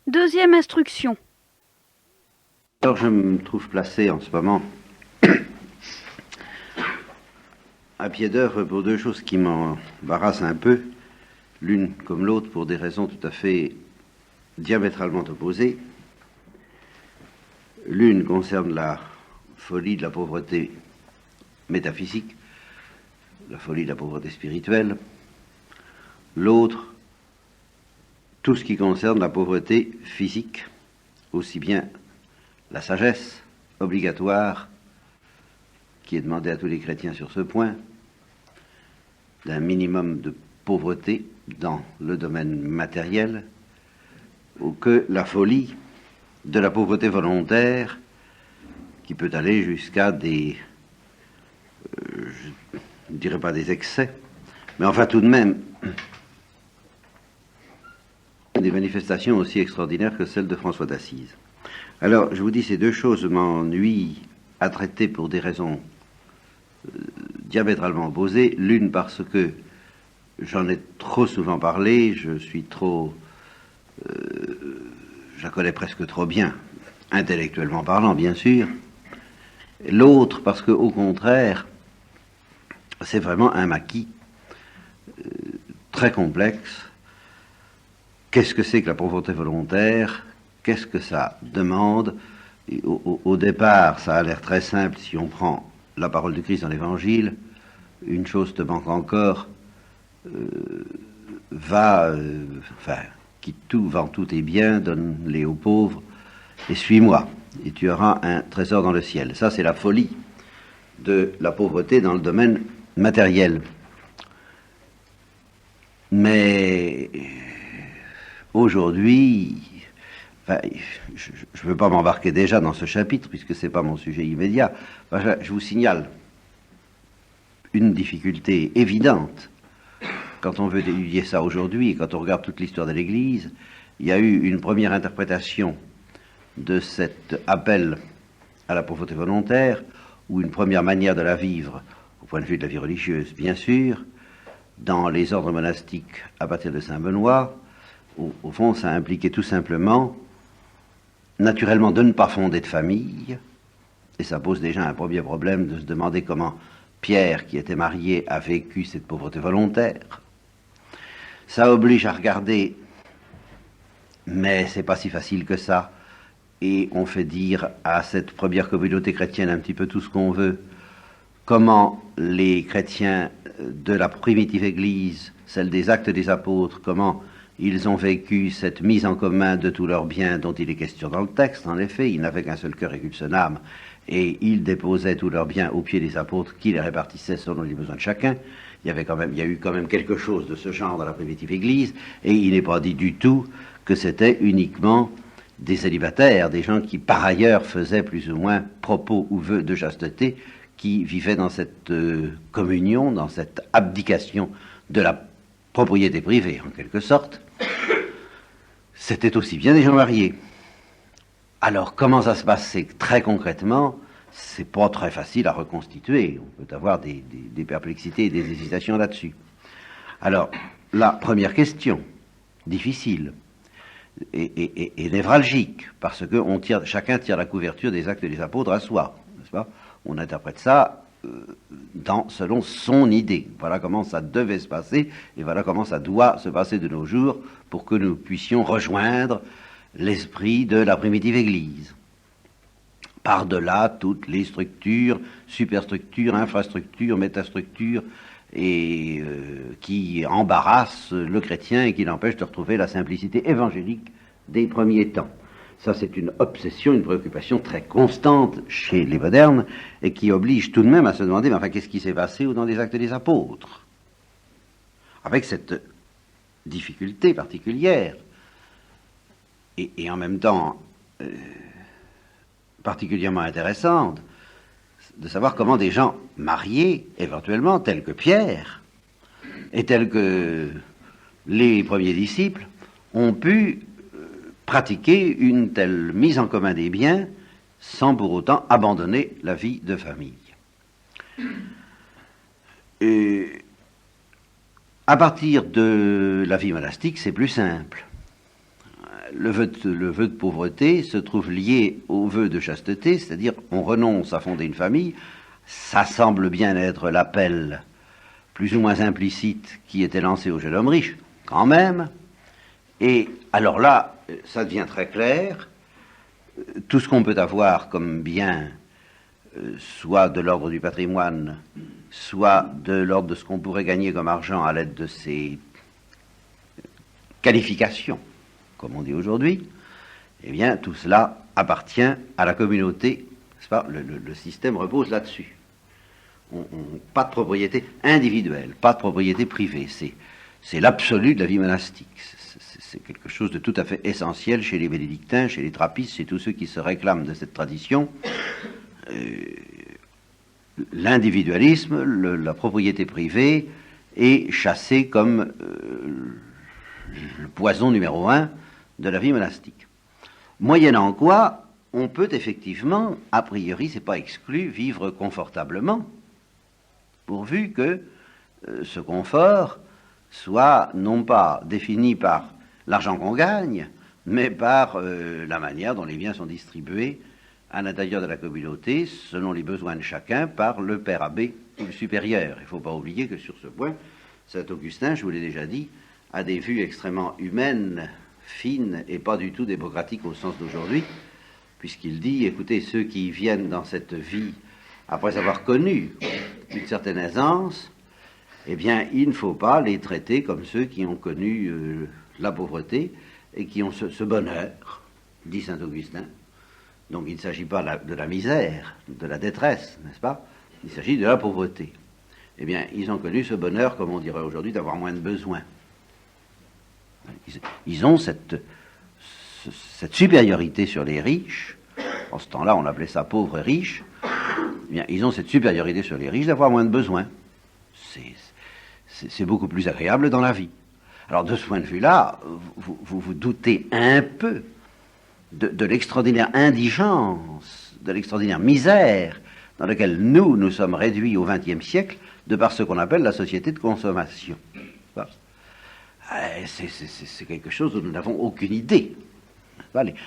Deuxième instruction. Alors je me trouve placé en ce moment à pied d'œuvre pour deux choses qui m'embarrassent un peu, l'une comme l'autre pour des raisons tout à fait diamétralement opposées. L'une concerne la folie de la pauvreté métaphysique, la folie de la pauvreté spirituelle. L'autre, tout ce qui concerne la pauvreté physique, aussi bien la sagesse obligatoire qui est demandée à tous les chrétiens sur ce point, d'un minimum de pauvreté dans le domaine matériel, ou que la folie de la pauvreté volontaire qui peut aller jusqu'à des, je ne dirais pas des excès, mais enfin tout de même des manifestations aussi extraordinaires que celles de François d'Assise. Alors, je vous dis, ces deux choses m'ennuient à traiter pour des raisons diamétralement opposées. L'une parce que j'en ai trop souvent parlé, je suis trop... je la connais presque trop bien, intellectuellement parlant, bien sûr. L'autre parce que, au contraire, c'est vraiment un maquis très complexe. Qu'est-ce que c'est que la pauvreté volontaire? Qu'est-ce que ça demande? Au départ, ça a l'air très simple si on prend la parole de Christ dans l'Évangile. Une chose te manque encore, quitte tout, vends tous tes biens, donne-les aux pauvres, et suis-moi, et tu auras un trésor dans le ciel. Ça, c'est la folie de la pauvreté dans le domaine matériel. Mais aujourd'hui, je ne veux pas m'embarquer déjà dans ce chapitre, puisque ce n'est pas mon sujet immédiat. Je vous signale une difficulté évidente quand on veut étudier ça aujourd'hui, et quand on regarde toute l'histoire de l'Église. Il y a eu une première interprétation de cet appel à la pauvreté volontaire, ou une première manière de la vivre, au point de vue de la vie religieuse, bien sûr, dans les ordres monastiques à partir de Saint-Benoît. Au fond, ça impliquait tout simplement, naturellement, de ne pas fonder de famille, et ça pose déjà un premier problème de se demander comment Pierre, qui était marié, a vécu cette pauvreté volontaire. Ça oblige à regarder, mais c'est pas si facile que ça, et on fait dire à cette première communauté chrétienne un petit peu tout ce qu'on veut, comment les chrétiens de la primitive Église, celle des Actes des Apôtres, comment ils ont vécu cette mise en commun de tous leurs biens dont il est question dans le texte. En effet, ils n'avaient qu'un seul cœur et qu'une seule âme, et ils déposaient tous leurs biens aux pieds des apôtres qui les répartissaient selon les besoins de chacun. Il y a eu quand même quelque chose de ce genre dans la primitive Église, et il n'est pas dit du tout que c'était uniquement des célibataires, des gens qui par ailleurs faisaient plus ou moins propos ou vœux de chasteté, qui vivaient dans cette communion, dans cette abdication de la propriété privée, en quelque sorte. C'était aussi bien des gens mariés. Alors, comment ça se passe? Très concrètement, c'est pas très facile à reconstituer. On peut avoir des perplexités et des hésitations là-dessus. Alors, la première question, difficile et névralgique, parce que chacun tire la couverture des Actes des Apôtres à soi, n'est-ce pas? On interprète ça selon son idée. Voilà comment ça devait se passer, et voilà comment ça doit se passer de nos jours, pour que nous puissions rejoindre l'esprit de la primitive Église. Par-delà toutes les structures, superstructures, infrastructures, métastructures, et qui embarrassent le chrétien et qui l'empêchent de retrouver la simplicité évangélique des premiers temps. Ça, c'est une obsession, une préoccupation très constante chez les modernes, et qui oblige tout de même à se demander, mais enfin, qu'est-ce qui s'est passé dans les Actes des Apôtres? Avec cette difficulté particulière, et en même temps particulièrement intéressante, de savoir comment des gens mariés, éventuellement, tels que Pierre, et tels que les premiers disciples, ont pu pratiquer une telle mise en commun des biens sans pour autant abandonner la vie de famille. Et à partir de la vie monastique, c'est plus simple. le vœu de pauvreté se trouve lié au vœu de chasteté, c'est-à-dire on renonce à fonder une famille. Ça semble bien être l'appel plus ou moins implicite qui était lancé au jeune homme riche, quand même. Et alors là, ça devient très clair. Tout ce qu'on peut avoir comme bien, soit de l'ordre du patrimoine, soit de l'ordre de ce qu'on pourrait gagner comme argent à l'aide de ces qualifications, comme on dit aujourd'hui, eh bien, tout cela appartient à la communauté. N'est-ce pas ? Le système repose là-dessus. Pas de propriété individuelle, pas de propriété privée. C'est l'absolu de la vie monastique. C'est quelque chose de tout à fait essentiel chez les bénédictins, chez les trappistes, chez tous ceux qui se réclament de cette tradition. L'individualisme, la propriété privée est chassé comme le poison numéro 1 de la vie monastique. Moyennant quoi, on peut effectivement, a priori, c'est pas exclu, vivre confortablement, pourvu que ce confort soit non pas défini par l'argent qu'on gagne, mais par la manière dont les biens sont distribués à l'intérieur de la communauté, selon les besoins de chacun, par le père abbé ou le supérieur. Il ne faut pas oublier que sur ce point, saint Augustin, je vous l'ai déjà dit, a des vues extrêmement humaines, fines, et pas du tout démocratiques au sens d'aujourd'hui, puisqu'il dit, écoutez, ceux qui viennent dans cette vie après avoir connu une certaine aisance, eh bien, il ne faut pas les traiter comme ceux qui ont connu la pauvreté et qui ont ce bonheur, dit saint Augustin. Donc il ne s'agit pas de la misère, de la détresse, n'est-ce pas? Il s'agit de la pauvreté. Eh bien, ils ont connu ce bonheur, comme on dirait aujourd'hui, d'avoir moins de besoins. Ils ont cette supériorité sur les riches. En ce temps-là, on appelait ça pauvres et riches. Eh bien, ils ont cette supériorité sur les riches d'avoir moins de besoins. C'est beaucoup plus agréable dans la vie. Alors, de ce point de vue-là, vous vous doutez un peu de l'extraordinaire indigence, de l'extraordinaire misère dans laquelle nous sommes réduits au XXe siècle de par ce qu'on appelle la société de consommation. C'est quelque chose dont nous n'avons aucune idée.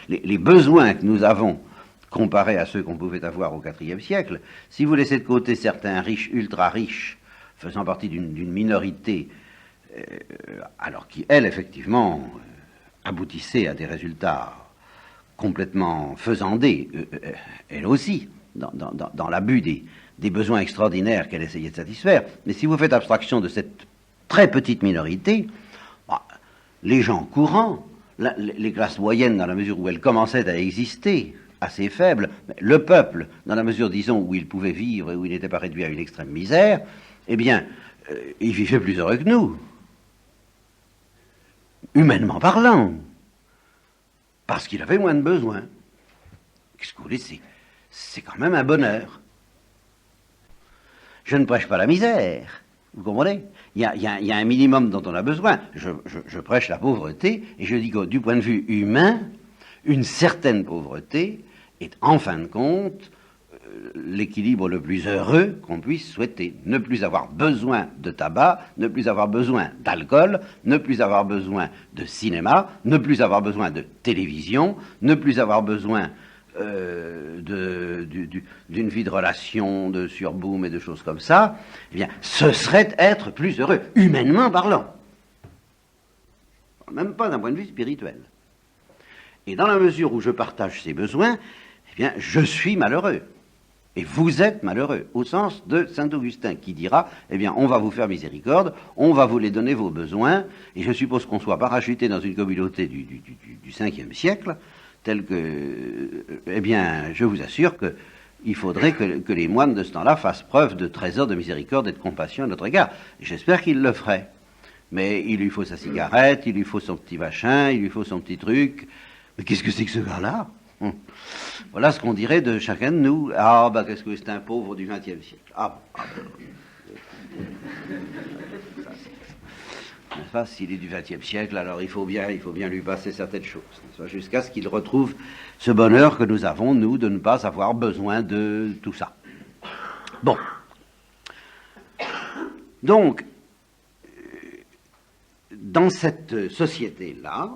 Les besoins que nous avons comparés à ceux qu'on pouvait avoir au IVe siècle, si vous laissez de côté certains riches, ultra riches, faisant partie d'une minorité, alors qui, elle, effectivement, aboutissait à des résultats complètement faisandée, elle aussi, dans l'abus des besoins extraordinaires qu'elle essayait de satisfaire. Mais si vous faites abstraction de cette très petite minorité, les gens courants, les classes moyennes, dans la mesure où elles commençaient à exister, assez faibles, le peuple, dans la mesure, disons, où il pouvait vivre et où il n'était pas réduit à une extrême misère, eh bien, il vivait plus heureux que nous, humainement parlant. Parce qu'il avait moins de besoins. Qu'est-ce que vous voulez, c'est quand même un bonheur. Je ne prêche pas la misère, vous comprenez ? Il y a un minimum dont on a besoin. Je prêche la pauvreté, et je dis que du point de vue humain, une certaine pauvreté est en fin de compte l'équilibre le plus heureux qu'on puisse souhaiter. Ne plus avoir besoin de tabac, ne plus avoir besoin d'alcool, ne plus avoir besoin de cinéma, ne plus avoir besoin de télévision, ne plus avoir besoin d'une vie de relation, de surboom et de choses comme ça, eh bien, ce serait être plus heureux, humainement parlant. Même pas d'un point de vue spirituel. Et dans la mesure où je partage ces besoins, eh bien, je suis malheureux. Et vous êtes malheureux, au sens de saint Augustin, qui dira, eh bien, on va vous faire miséricorde, on va vous les donner vos besoins, et je suppose qu'on soit parachuté dans une communauté du Ve siècle, telle que, eh bien, je vous assure qu'il faudrait que les moines de ce temps-là fassent preuve de trésor de miséricorde et de compassion à notre égard. J'espère qu'ils le feraient. Mais il lui faut sa cigarette, il lui faut son petit machin, il lui faut son petit truc. Mais qu'est-ce que c'est que ce gars-là ? Voilà ce qu'on dirait de chacun de nous. Ah, ben, qu'est-ce que c'est un pauvre du XXe siècle. S'il est du XXe siècle, alors il faut bien lui passer certaines choses, jusqu'à ce qu'il retrouve ce bonheur que nous avons, nous, de ne pas avoir besoin de tout ça. Bon. Donc, dans cette société-là,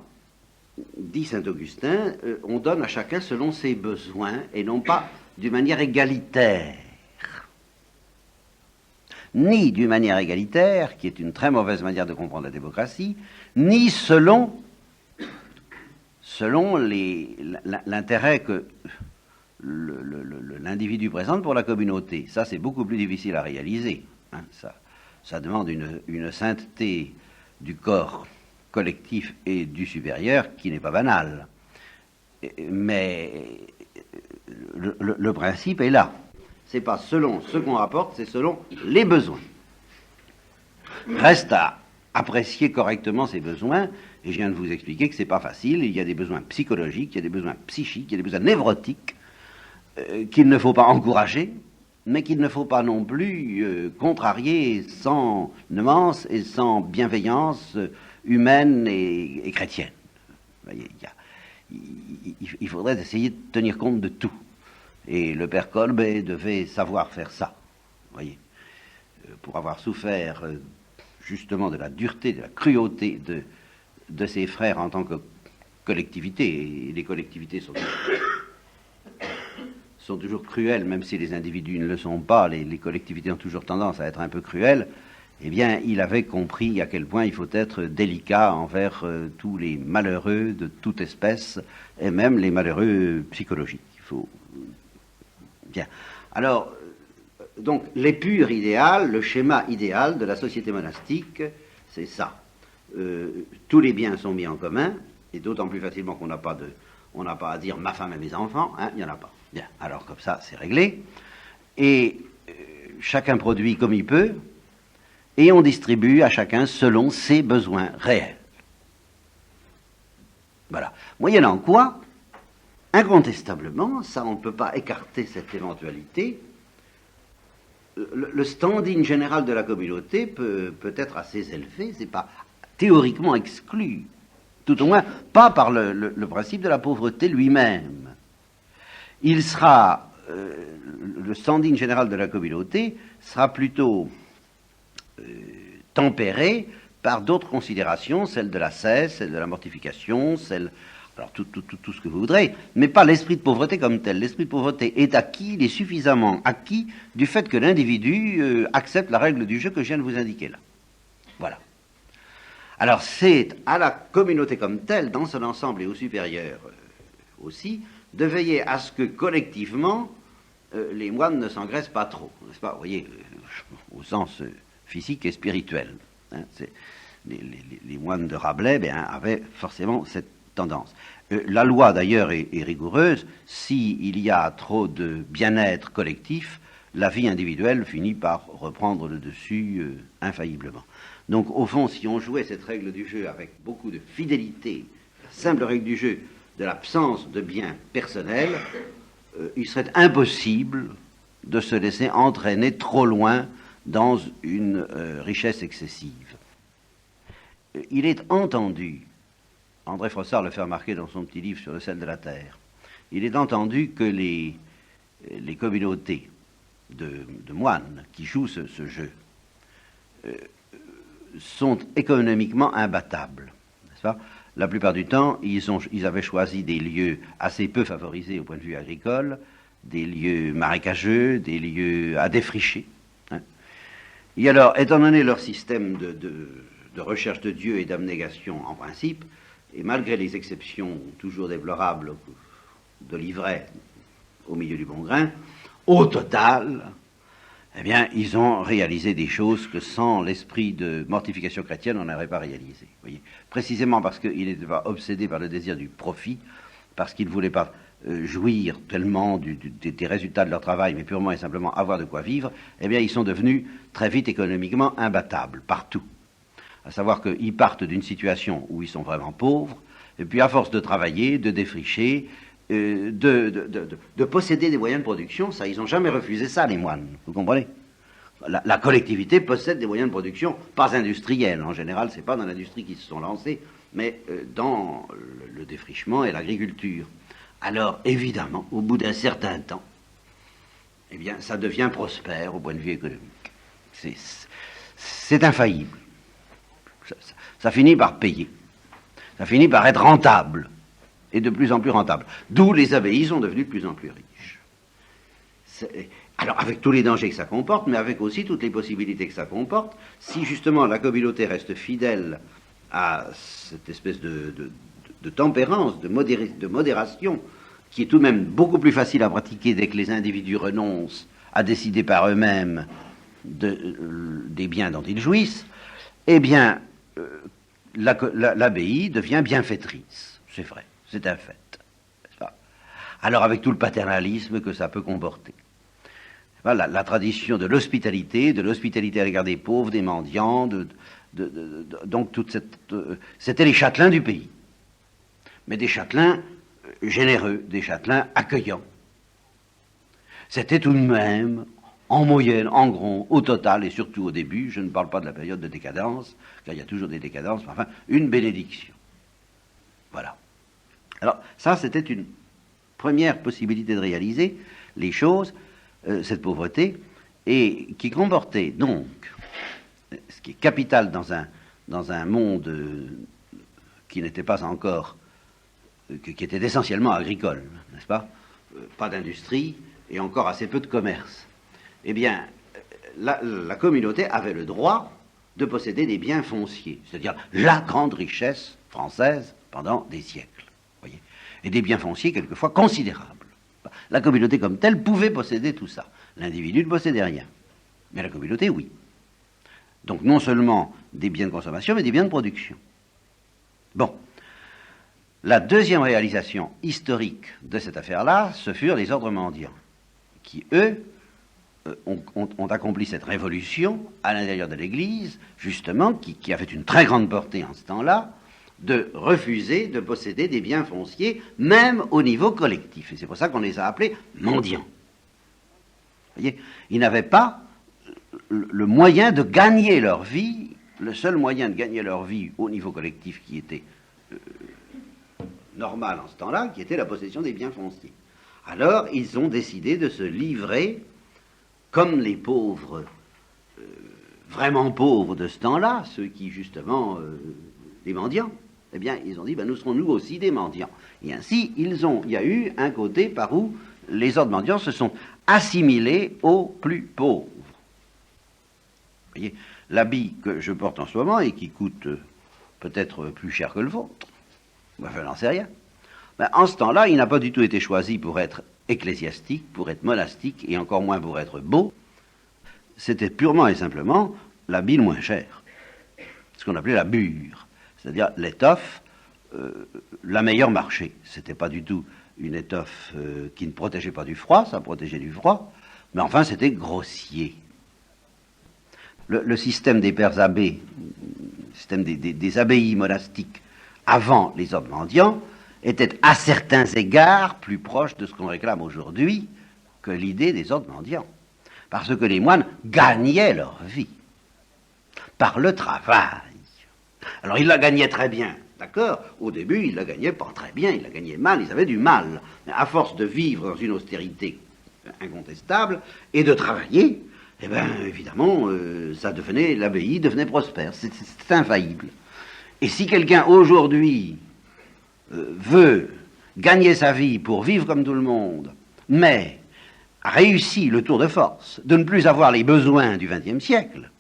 dit saint Augustin, on donne à chacun selon ses besoins et non pas d'une manière égalitaire. Ni d'une manière égalitaire, qui est une très mauvaise manière de comprendre la démocratie, ni selon l'intérêt que l'individu présente pour la communauté. Ça, c'est beaucoup plus difficile à réaliser. Hein, ça demande une sainteté du corps collectif et du supérieur qui n'est pas banale. Mais le principe est là. C'est pas selon ce qu'on rapporte, c'est selon les besoins. Reste à apprécier correctement ces besoins, et je viens de vous expliquer que c'est pas facile. Il y a des besoins psychologiques, il y a des besoins psychiques, il y a des besoins névrotiques qu'il ne faut pas encourager, mais qu'il ne faut pas non plus contrarier sans nuance et sans bienveillance humaine et chrétienne. Vous voyez, il faudrait essayer de tenir compte de tout. Et le père Kolbe devait savoir faire ça, vous voyez, pour avoir souffert justement de la dureté, de la cruauté de ses frères en tant que collectivité. Et les collectivités sont toujours cruelles, même si les individus ne le sont pas. Les collectivités ont toujours tendance à être un peu cruelles. Eh bien, il avait compris à quel point il faut être délicat envers tous les malheureux de toute espèce, et même les malheureux psychologiques. Il faut... Bien. Alors, donc, l'épure idéale, le schéma idéal de la société monastique, c'est ça. Tous les biens sont mis en commun, et d'autant plus facilement qu'on n'a pas à dire ma femme et mes enfants, hein, il n'y en a pas. Bien. Alors, comme ça, c'est réglé. Et chacun produit comme il peut, et on distribue à chacun selon ses besoins réels. Voilà. Moyennant quoi, incontestablement, ça on ne peut pas écarter cette éventualité, le standing général de la communauté peut être assez élevé, c'est pas théoriquement exclu, tout au moins pas par le principe de la pauvreté lui-même. Il sera, le standing général de la communauté sera plutôt tempéré par d'autres considérations, celle de la cesse, celle de la mortification, alors tout ce que vous voudrez, mais pas l'esprit de pauvreté comme tel. L'esprit de pauvreté est acquis, il est suffisamment acquis du fait que l'individu accepte la règle du jeu que je viens de vous indiquer là. Voilà. Alors c'est à la communauté comme telle, dans son ensemble et au supérieur aussi, de veiller à ce que collectivement les moines ne s'engraissent pas trop, n'est-ce pas? Vous voyez, au sens physique et spirituel. Hein, les moines de Rabelais avaient forcément cette tendance. La loi d'ailleurs est rigoureuse. S'il y a trop de bien-être collectif, la vie individuelle finit par reprendre le dessus infailliblement. Donc au fond, si on jouait cette règle du jeu avec beaucoup de fidélité, la simple règle du jeu de l'absence de biens personnels, il serait impossible de se laisser entraîner trop loin dans une richesse excessive. Il est entendu, André Frossard le fait remarquer dans son petit livre sur le sel de la terre, il est entendu que les communautés de moines qui jouent ce jeu sont économiquement imbattables, n'est-ce pas? La plupart du temps, ils avaient choisi des lieux assez peu favorisés au point de vue agricole, des lieux marécageux, des lieux à défricher. Hein. Et alors, étant donné leur système de recherche de Dieu et d'abnégation en principe, et malgré les exceptions toujours déplorables de l'ivraie au milieu du bon grain, au total, eh bien, ils ont réalisé des choses que sans l'esprit de mortification chrétienne, on n'aurait pas réalisé. Voyez, précisément parce qu'ils n'étaient pas obsédés par le désir du profit, parce qu'ils ne voulaient pas jouir tellement des résultats de leur travail, mais purement et simplement avoir de quoi vivre, eh bien, ils sont devenus très vite économiquement imbattables, partout. À savoir qu'ils partent d'une situation où ils sont vraiment pauvres, et puis à force de travailler, de défricher, de posséder des moyens de production, ça, ils n'ont jamais refusé ça, les moines, vous comprenez? La collectivité possède des moyens de production, pas industriels, en général, c'est pas dans l'industrie qu'ils se sont lancés, mais dans le défrichement et l'agriculture. Alors, évidemment, au bout d'un certain temps, eh bien, ça devient prospère au point de vue économique. C'est infaillible. Ça finit par payer. Ça finit par être rentable, et de plus en plus rentable. D'où les abbayes sont devenues de plus en plus riches. Alors, avec tous les dangers que ça comporte, mais avec aussi toutes les possibilités que ça comporte, si justement la communauté reste fidèle à cette espèce de tempérance, de modération, qui est tout de même beaucoup plus facile à pratiquer dès que les individus renoncent à décider par eux-mêmes des biens dont ils jouissent, eh bien, l'abbaye devient bienfaitrice. C'est vrai, c'est un fait. Alors, avec tout le paternalisme que ça peut comporter. La tradition de l'hospitalité à l'égard des pauvres, des mendiants, donc toute cette... c'était les châtelains du pays. Mais des châtelains généreux, des châtelains accueillants. C'était tout de même, en moyenne, en gros, au total, et surtout au début, je ne parle pas de la période de décadence, car il y a toujours des décadences, mais enfin, une bénédiction. Voilà. Alors, ça, c'était une première possibilité de réaliser les choses, cette pauvreté, et qui comportait donc, ce qui est capital dans un monde qui n'était pas encore, qui était essentiellement agricole, n'est-ce pas? Pas d'industrie et encore assez peu de commerce. Eh bien, la communauté avait le droit de posséder des biens fonciers, c'est-à-dire la grande richesse française pendant des siècles, voyez, et des biens fonciers quelquefois considérables. La communauté comme telle pouvait posséder tout ça. L'individu ne possédait rien, mais la communauté, oui. Donc non seulement des biens de consommation, mais des biens de production. Bon. La deuxième réalisation historique de cette affaire-là, ce furent les ordres mendiants, qui, eux, ont accompli cette révolution à l'intérieur de l'Église, justement, qui avait une très grande portée en ce temps-là, de refuser de posséder des biens fonciers, même au niveau collectif. Et c'est pour ça qu'on les a appelés mendiants. Vous voyez, ils n'avaient pas le moyen de gagner leur vie, le seul moyen de gagner leur vie au niveau collectif qui était normal en ce temps-là, qui était la possession des biens fonciers. Alors, ils ont décidé de se livrer, comme les pauvres, vraiment pauvres de ce temps-là, ceux qui, justement, les mendiants, eh bien, ils ont dit, ben, nous serons nous aussi des mendiants. Et ainsi, il y a eu un côté par où les ordres mendiants se sont assimilés aux plus pauvres. Vous voyez, l'habit que je porte en ce moment et qui coûte peut-être plus cher que le vôtre, enfin, je n'en sais rien. Ben, en ce temps-là, il n'a pas du tout été choisi pour être ecclésiastique, pour être monastique, et encore moins pour être beau. C'était purement et simplement l'habit le moins cher, ce qu'on appelait la bure, c'est-à-dire l'étoffe la meilleure marché. C'était pas du tout une étoffe qui ne protégeait pas du froid, ça protégeait du froid, mais enfin c'était grossier. Le système des pères abbés, le système des abbayes monastiques avant les ordres mendiants, était à certains égards plus proche de ce qu'on réclame aujourd'hui que l'idée des ordres mendiants. Parce que les moines gagnaient leur vie par le travail. Alors ils la gagnaient très bien, d'accord? Au début, ils la gagnaient pas très bien, ils la gagnaient mal, ils avaient du mal. Mais à force de vivre dans une austérité incontestable et de travailler, eh bien, évidemment, l'abbaye devenait prospère. C'est infaillible. Et si quelqu'un aujourd'hui veut gagner sa vie pour vivre comme tout le monde, mais a réussi le tour de force de ne plus avoir les besoins du XXe siècle,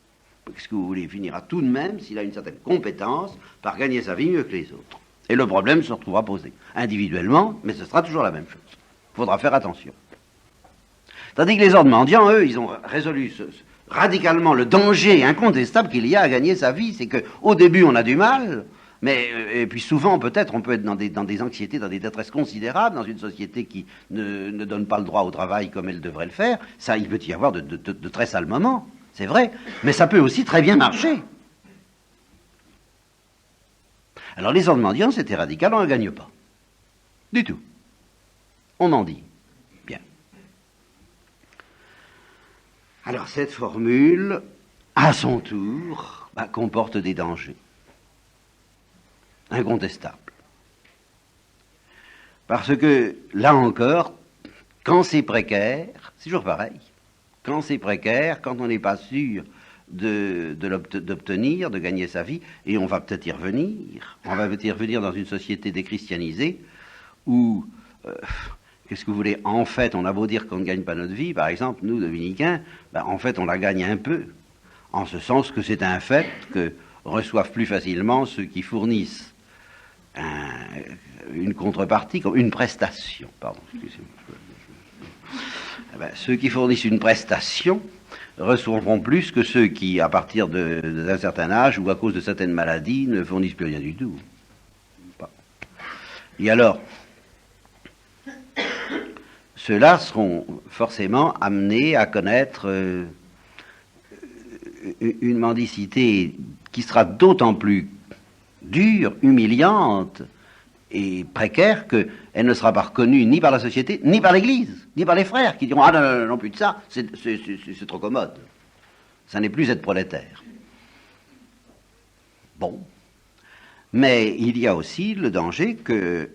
qu'est-ce que vous voulez, il finira tout de même, s'il a une certaine compétence, par gagner sa vie mieux que les autres. Et le problème se retrouvera posé individuellement, mais ce sera toujours la même chose. Il faudra faire attention. Tandis que les ordres mendiants, eux, ils ont résolu radicalement le danger incontestable qu'il y a à gagner sa vie. C'est qu'au début, on a du mal, mais et puis souvent, peut-être, on peut être dans des anxiétés, dans des détresses considérables, dans une société qui ne donne pas le droit au travail comme elle devrait le faire. Ça, il peut y avoir de très sales moments, c'est vrai, mais ça peut aussi très bien marcher. Alors les ordres mendiants, c'était radical, on ne gagne pas. Du tout. On en dit. Bien. Alors cette formule, à son tour, comporte des dangers. Incontestables. Parce que, là encore, quand c'est précaire, c'est toujours pareil. Quand c'est précaire, quand on n'est pas sûr d'obtenir, de gagner sa vie, et on va peut-être y revenir. On va peut-être y revenir dans une société déchristianisée où, qu'est-ce que vous voulez, en fait, on a beau dire qu'on ne gagne pas notre vie, par exemple, nous, dominicains, en fait, on la gagne un peu, en ce sens que c'est un fait que reçoivent plus facilement ceux qui fournissent une contrepartie, une prestation, pardon, excusez-moi. Ceux qui fournissent une prestation recevront plus que ceux qui, à partir d'un certain âge ou à cause de certaines maladies, ne fournissent plus rien du tout. Et alors, ceux-là seront forcément amenés à connaître une mendicité qui sera d'autant plus dure, humiliante et précaire qu'elle ne sera pas reconnue ni par la société, ni par l'Église, ni par les frères, qui diront « Ah non, non, non, non plus de ça, c'est trop commode. Ça n'est plus être prolétaire. » Bon. Mais il y a aussi le danger que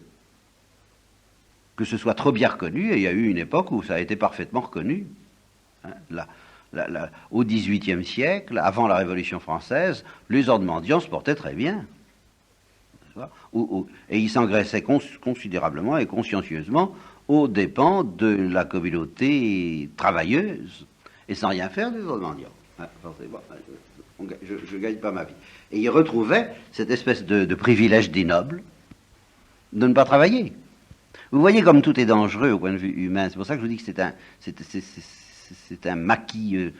ce soit trop bien reconnu, et il y a eu une époque où ça a été parfaitement reconnu. Hein, au XVIIIe siècle, avant la Révolution française, les ordres mendiants se portaient très bien. Et ils s'engraissaient considérablement et consciencieusement aux dépens de la communauté travailleuse, et sans rien faire des ordres mendiants. Je ne gagne pas ma vie. Et ils retrouvaient cette espèce de privilège des nobles de ne pas travailler. Vous voyez comme tout est dangereux au point de vue humain. C'est pour ça que je vous dis que c'est un maquis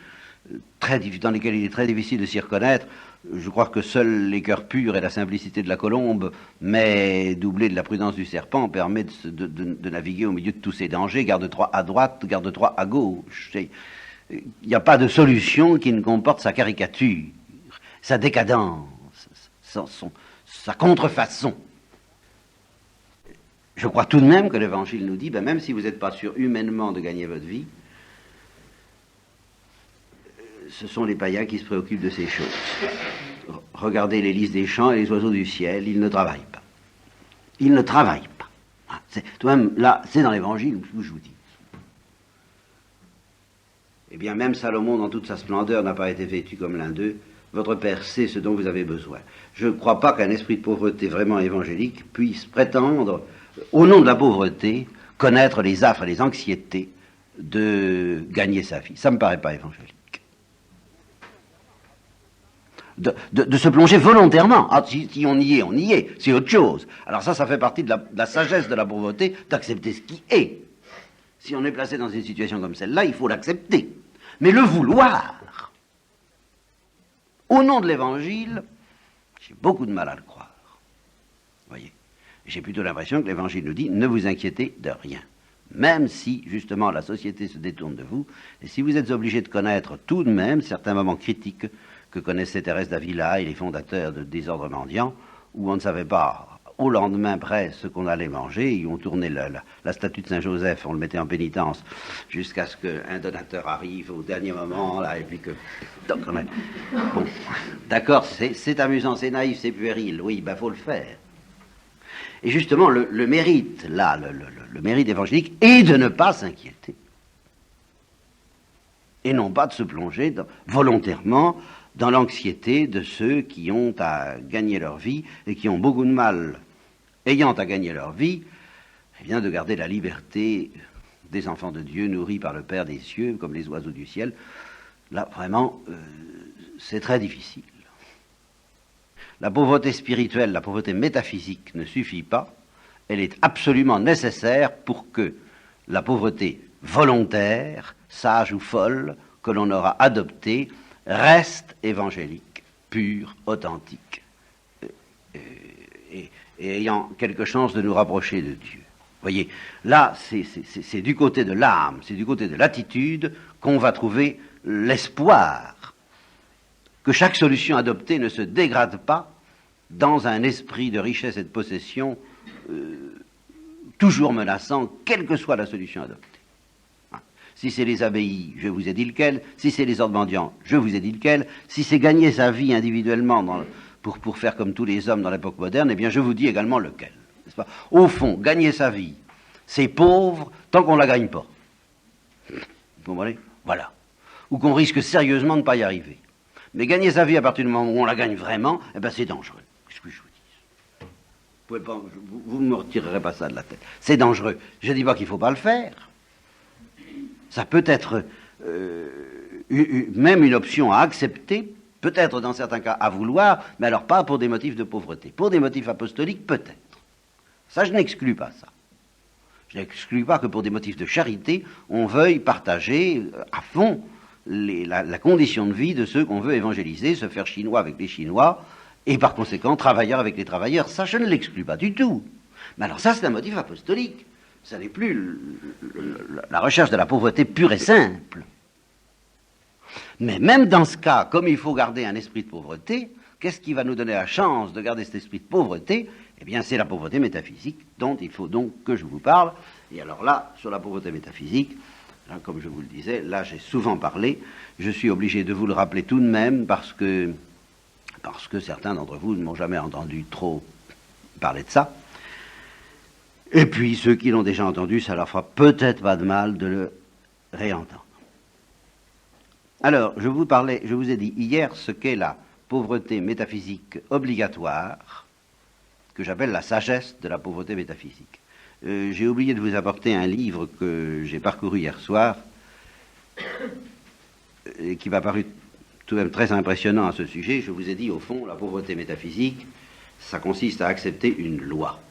dans lequel il est très difficile de s'y reconnaître. Je crois que seuls les cœurs purs et la simplicité de la colombe, mais doublée de la prudence du serpent, permet de naviguer au milieu de tous ces dangers. Garde-toi à droite, garde-toi à gauche. Il n'y a pas de solution qui ne comporte sa caricature, sa décadence, sa contrefaçon. Je crois tout de même que l'Évangile nous dit, même si vous n'êtes pas sûr humainement de gagner votre vie, ce sont les païens qui se préoccupent de ces choses. Regardez les lys des champs et les oiseaux du ciel, ils ne travaillent pas. Ils ne travaillent pas. Tout de même, là, c'est dans l'Évangile où je vous dis. Eh bien, même Salomon, dans toute sa splendeur, n'a pas été vêtu comme l'un d'eux. Votre Père sait ce dont vous avez besoin. Je ne crois pas qu'un esprit de pauvreté vraiment évangélique puisse prétendre, au nom de la pauvreté, connaître les affres et les anxiétés de gagner sa vie. Ça ne me paraît pas évangélique. De se plonger volontairement. Ah, si on y est, c'est autre chose. Alors ça fait partie de la sagesse de la pauvreté, d'accepter ce qui est. Si on est placé dans une situation comme celle-là, il faut l'accepter. Mais le vouloir, au nom de l'Évangile, j'ai beaucoup de mal à le croire. Vous voyez ? J'ai plutôt l'impression que l'Évangile nous dit, ne vous inquiétez de rien. Même si, justement, la société se détourne de vous, et si vous êtes obligé de connaître tout de même certains moments critiques que connaissaient Thérèse d'Avila et les fondateurs des ordres mendiants, où on ne savait pas au lendemain près ce qu'on allait manger, ils ont tourné la statue de Saint-Joseph, on le mettait en pénitence, jusqu'à ce qu'un donateur arrive au dernier moment, là, et puis que... Donc, bon, d'accord, c'est amusant, c'est naïf, c'est puéril, oui, faut le faire. Et justement, le mérite, là, le mérite évangélique, est de ne pas s'inquiéter. Et non pas de se plonger volontairement dans l'anxiété de ceux qui ont à gagner leur vie et qui ont beaucoup de mal, ayant à gagner leur vie, eh bien, de garder la liberté des enfants de Dieu nourris par le Père des cieux, comme les oiseaux du ciel. Là, vraiment, c'est très difficile. La pauvreté spirituelle, la pauvreté métaphysique ne suffit pas. Elle est absolument nécessaire pour que la pauvreté volontaire, sage ou folle, que l'on aura adoptée, reste évangélique, pure, authentique, et ayant quelque chance de nous rapprocher de Dieu. Vous voyez, là, c'est du côté de l'âme, c'est du côté de l'attitude qu'on va trouver l'espoir que chaque solution adoptée ne se dégrade pas dans un esprit de richesse et de possession toujours menaçant, quelle que soit la solution adoptée. Si c'est les abbayes, je vous ai dit lequel. Si c'est les ordres mendiants, je vous ai dit lequel. Si c'est gagner sa vie individuellement pour faire comme tous les hommes dans l'époque moderne, eh bien je vous dis également lequel. N'est-ce pas ? Au fond, gagner sa vie, c'est pauvre tant qu'on ne la gagne pas. Vous comprenez ? Voilà. Ou qu'on risque sérieusement de ne pas y arriver. Mais gagner sa vie à partir du moment où on la gagne vraiment, eh ben c'est dangereux. Qu'est-ce que je vous dis? Vous ne me retirerez pas ça de la tête. C'est dangereux. Je ne dis pas qu'il ne faut pas le faire. Ça peut être même une option à accepter, peut-être dans certains cas à vouloir, mais alors pas pour des motifs de pauvreté. Pour des motifs apostoliques, peut-être. Ça, je n'exclus pas ça. Je n'exclus pas que pour des motifs de charité, on veuille partager à fond la condition de vie de ceux qu'on veut évangéliser, se faire chinois avec les Chinois, et par conséquent travailleurs avec les travailleurs. Ça, je ne l'exclus pas du tout. Mais alors ça, c'est un motif apostolique. Ça n'est plus la recherche de la pauvreté pure et simple. Mais même dans ce cas, comme il faut garder un esprit de pauvreté, qu'est-ce qui va nous donner la chance de garder cet esprit de pauvreté? Eh bien, c'est la pauvreté métaphysique dont il faut donc que je vous parle. Et alors là, sur la pauvreté métaphysique, là, comme je vous le disais, là j'ai souvent parlé, je suis obligé de vous le rappeler tout de même parce que certains d'entre vous ne m'ont jamais entendu trop parler de ça. Et puis ceux qui l'ont déjà entendu, ça leur fera peut-être pas de mal de le réentendre. Alors, je vous ai dit hier ce qu'est la pauvreté métaphysique obligatoire, que j'appelle la sagesse de la pauvreté métaphysique. J'ai oublié de vous apporter un livre que j'ai parcouru hier soir, et qui m'a paru tout de même très impressionnant à ce sujet. Je vous ai dit, au fond, la pauvreté métaphysique, ça consiste à accepter une loi.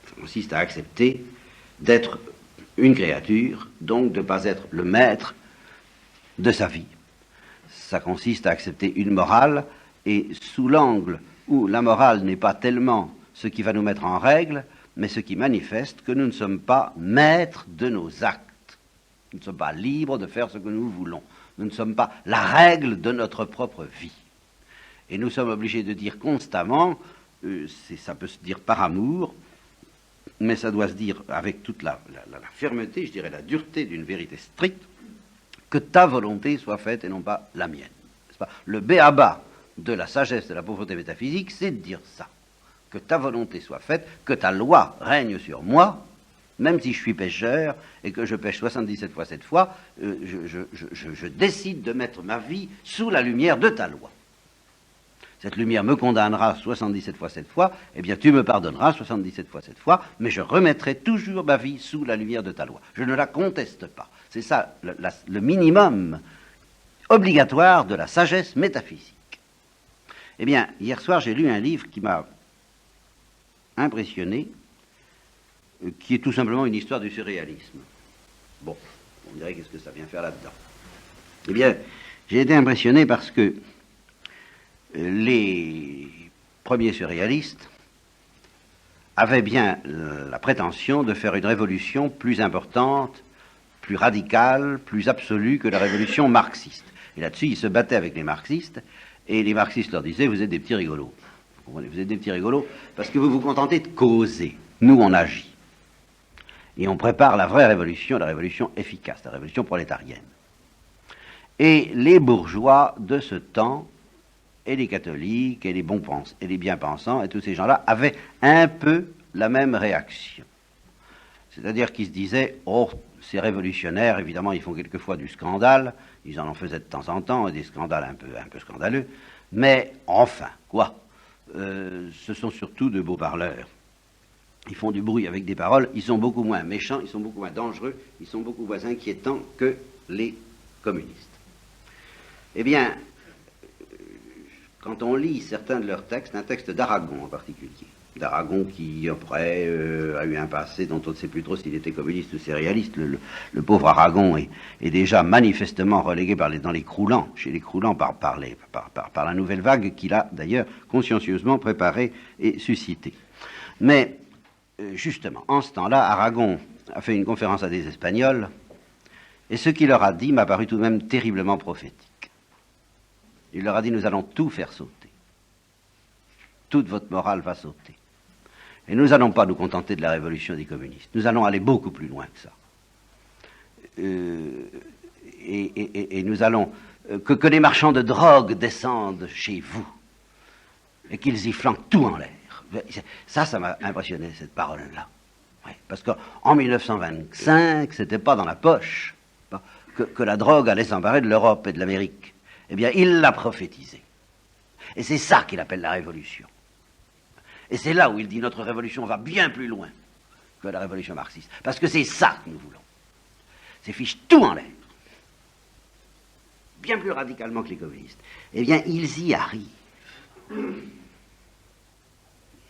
Ça consiste à accepter d'être une créature, donc de ne pas être le maître de sa vie. Ça consiste à accepter une morale, et sous l'angle où la morale n'est pas tellement ce qui va nous mettre en règle, mais ce qui manifeste que nous ne sommes pas maîtres de nos actes. Nous ne sommes pas libres de faire ce que nous voulons. Nous ne sommes pas la règle de notre propre vie. Et nous sommes obligés de dire constamment, ça peut se dire par amour, mais ça doit se dire avec toute la fermeté, je dirais la dureté d'une vérité stricte, que ta volonté soit faite et non pas la mienne. N'est-ce pas ? Le b.a.-ba de la sagesse de la pauvreté métaphysique, c'est de dire ça. Que ta volonté soit faite, que ta loi règne sur moi, même si je suis pécheur et que je pêche 77 fois 7 fois, je décide de mettre ma vie sous la lumière de ta loi. Cette lumière me condamnera 77 fois 7 fois, eh bien tu me pardonneras 77 fois 7 fois, mais je remettrai toujours ma vie sous la lumière de ta loi. Je ne la conteste pas. C'est ça le minimum obligatoire de la sagesse métaphysique. Eh bien, hier soir, j'ai lu un livre qui m'a impressionné, qui est tout simplement une histoire du surréalisme. Bon, on dirait qu'est-ce que ça vient faire là-dedans. Eh bien, j'ai été impressionné parce que les premiers surréalistes avaient bien la prétention de faire une révolution plus importante, plus radicale, plus absolue que la révolution marxiste. Et là-dessus, ils se battaient avec les marxistes, et les marxistes leur disaient, vous êtes des petits rigolos. Vous comprenez, vous êtes des petits rigolos parce que vous vous contentez de causer. Nous, on agit. Et on prépare la vraie révolution, la révolution efficace, la révolution prolétarienne. Et les bourgeois de ce temps, et les catholiques, et les bons-pensants, et les bien-pensants, et tous ces gens-là, avaient un peu la même réaction. C'est-à-dire qu'ils se disaient, oh, ces révolutionnaires, évidemment, ils font quelquefois du scandale, ils en faisaient de temps en temps, des scandales un peu scandaleux, mais enfin, quoi, ce sont surtout de beaux parleurs. Ils font du bruit avec des paroles, ils sont beaucoup moins méchants, ils sont beaucoup moins dangereux, ils sont beaucoup moins inquiétants que les communistes. Eh bien, quand on lit certains de leurs textes, un texte d'Aragon en particulier, d'Aragon qui, après, a eu un passé dont on ne sait plus trop s'il était communiste ou surréaliste, le pauvre Aragon est déjà manifestement relégué dans les croulants, chez les croulants par la nouvelle vague qu'il a d'ailleurs consciencieusement préparée et suscitée. Mais, justement, en ce temps-là, Aragon a fait une conférence à des Espagnols, et ce qu'il leur a dit m'a paru tout de même terriblement prophétique. Il leur a dit, nous allons tout faire sauter. Toute votre morale va sauter. Et nous n'allons pas nous contenter de la révolution des communistes. Nous allons aller beaucoup plus loin que ça. Et nous allons... que les marchands de drogue descendent chez vous et qu'ils y flanquent tout en l'air. Ça m'a impressionné, cette parole-là. Ouais, parce qu'en 1925, c'était pas dans la poche que la drogue allait s'emparer de l'Europe et de l'Amérique. eh bien, il l'a prophétisé. Et c'est ça qu'il appelle la révolution. Et c'est là où il dit notre révolution va bien plus loin que la révolution marxiste. Parce que c'est ça que nous voulons. C'est fiche tout en l'air. Bien plus radicalement que les communistes. Eh bien, ils y arrivent.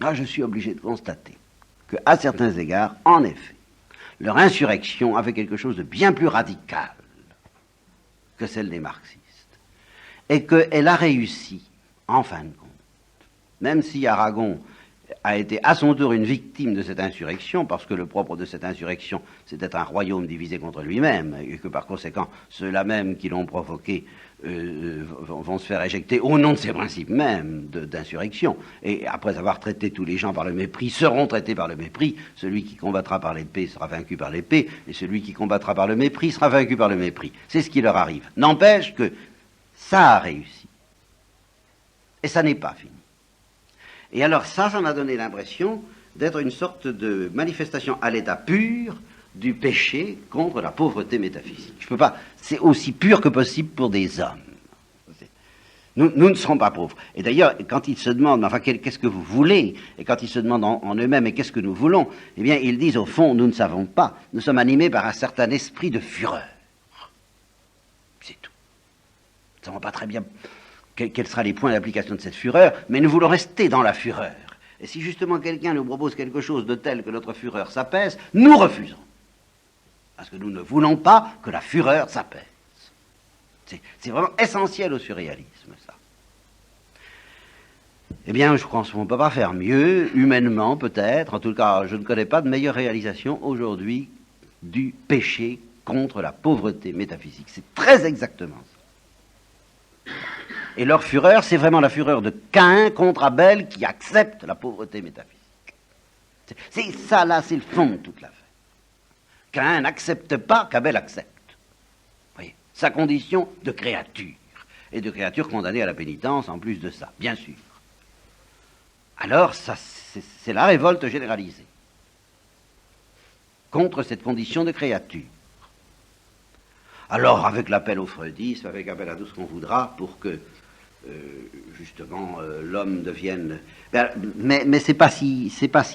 Là, je suis obligé de constater qu'à certains égards, en effet, leur insurrection avait quelque chose de bien plus radical que celle des marxistes. Et qu'elle a réussi, en fin de compte, même si Aragon a été à son tour une victime de cette insurrection, parce que le propre de cette insurrection, c'est d'être un royaume divisé contre lui-même, et que par conséquent, ceux-là même qui l'ont provoqué vont se faire éjecter au nom de ces principes même d'insurrection, et après avoir traité tous les gens par le mépris, seront traités par le mépris. Celui qui combattra par l'épée sera vaincu par l'épée, et celui qui combattra par le mépris sera vaincu par le mépris. C'est ce qui leur arrive. N'empêche que ça a réussi. Et ça n'est pas fini. Et alors ça m'a donné l'impression d'être une sorte de manifestation à l'état pur du péché contre la pauvreté métaphysique. Je peux pas, c'est aussi pur que possible pour des hommes. Nous ne serons pas pauvres. Et d'ailleurs, quand ils se demandent, enfin, qu'est-ce que vous voulez, et quand ils se demandent en eux-mêmes, et qu'est-ce que nous voulons, eh bien, ils disent, au fond, nous ne savons pas. Nous sommes animés par un certain esprit de fureur. C'est tout. Nous ne savons pas très bien quels seront les points d'application de cette fureur, mais nous voulons rester dans la fureur. Et si justement quelqu'un nous propose quelque chose de tel que notre fureur s'apaise, nous refusons. Parce que nous ne voulons pas que la fureur s'apaise. C'est vraiment essentiel au surréalisme, ça. Eh bien, je pense qu'on ne peut pas faire mieux, humainement peut-être. En tout cas, je ne connais pas de meilleure réalisation aujourd'hui du péché contre la pauvreté métaphysique. C'est très exactement ça. Et leur fureur, c'est vraiment la fureur de Caïn contre Abel qui accepte la pauvreté métaphysique. C'est ça, là, c'est le fond de toute l'affaire. Caïn n'accepte pas qu'Abel accepte. Vous voyez, sa condition de créature, et de créature condamnée à la pénitence en plus de ça, bien sûr. Alors, ça, c'est la révolte généralisée contre cette condition de créature. Alors, avec l'appel au freudisme, avec l'appel à tout ce qu'on voudra, pour que, justement, l'homme devienne... Mais c'est pas si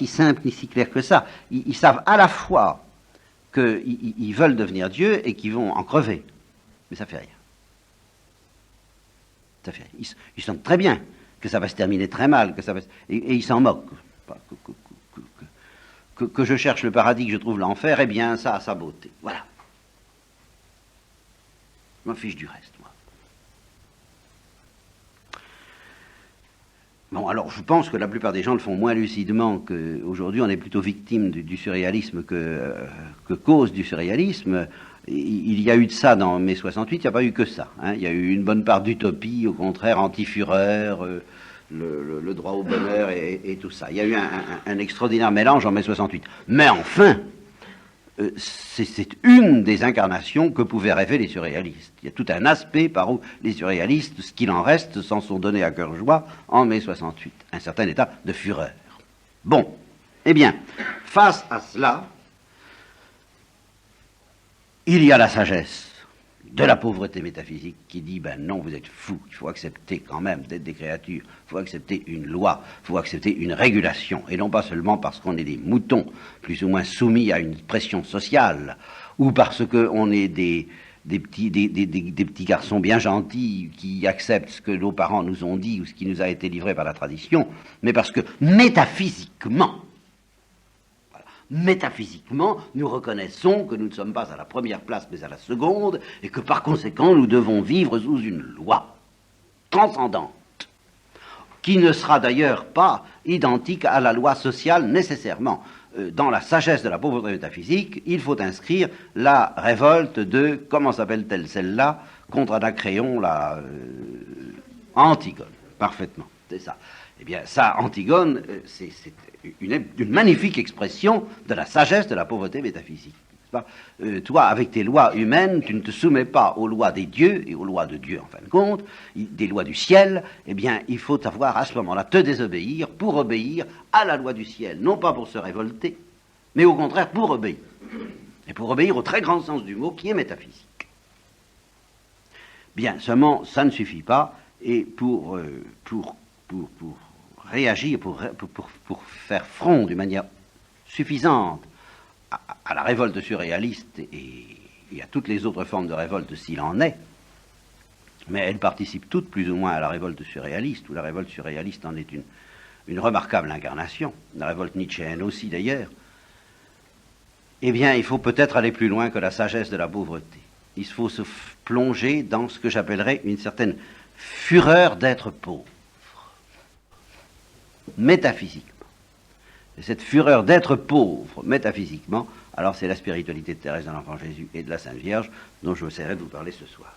simple ni si clair que ça. Ils savent à la fois qu'ils veulent devenir Dieu et qu'ils vont en crever. Mais ça fait rien. Ça fait rien. Ils sentent très bien que ça va se terminer très mal, et ils s'en moquent. Que je cherche le paradis, que je trouve l'enfer, eh bien, ça a sa beauté. Voilà. Je m'en fiche du reste, moi. Bon, alors, je pense que la plupart des gens le font moins lucidement qu'aujourd'hui. On est plutôt victime du surréalisme que cause du surréalisme. Il y a eu de ça dans mai 68, il n'y a pas eu que ça. Hein. Il y a eu une bonne part d'utopie, au contraire, anti-fureur, le droit au bonheur et tout ça. Il y a eu un extraordinaire mélange en mai 68. Mais enfin, c'est une des incarnations que pouvaient rêver les surréalistes. Il y a tout un aspect par où les surréalistes, ce qu'il en reste, s'en sont donnés à cœur joie en mai 68. Un certain état de fureur. Bon, eh bien, face à cela, il y a la sagesse de la pauvreté métaphysique qui dit, ben non, vous êtes fous, il faut accepter quand même d'être des créatures, il faut accepter une loi, il faut accepter une régulation, et non pas seulement parce qu'on est des moutons, plus ou moins soumis à une pression sociale, ou parce qu'on est des petits garçons bien gentils qui acceptent ce que nos parents nous ont dit ou ce qui nous a été livré par la tradition, mais parce que métaphysiquement, nous reconnaissons que nous ne sommes pas à la première place, mais à la seconde, et que par conséquent, nous devons vivre sous une loi transcendante, qui ne sera d'ailleurs pas identique à la loi sociale nécessairement. Dans la sagesse de la pauvreté métaphysique, il faut inscrire la révolte de, comment s'appelle-t-elle celle-là, contre Anacréon, Antigone, parfaitement, c'est ça. Eh bien, ça, Antigone, c'est une magnifique expression de la sagesse de la pauvreté métaphysique. Toi, avec tes lois humaines, tu ne te soumets pas aux lois des dieux, et aux lois de Dieu, en fin de compte, des lois du ciel. Eh bien, il faut avoir à ce moment-là te désobéir pour obéir à la loi du ciel. Non pas pour se révolter, mais au contraire pour obéir. Et pour obéir au très grand sens du mot qui est métaphysique. Bien, seulement, ça ne suffit pas, et pour réagir, pour faire front d'une manière suffisante à la révolte surréaliste et à toutes les autres formes de révolte s'il en est, mais elles participent toutes plus ou moins à la révolte surréaliste, où la révolte surréaliste en est une remarquable incarnation, la révolte nietzschéenne aussi d'ailleurs, eh bien il faut peut-être aller plus loin que la sagesse de la pauvreté. Il faut se plonger dans ce que j'appellerais une certaine fureur d'être pauvre, métaphysiquement. Et cette fureur d'être pauvre, métaphysiquement, alors c'est la spiritualité de Thérèse de l'Enfant Jésus et de la Sainte Vierge dont je essaierai de vous parler ce soir.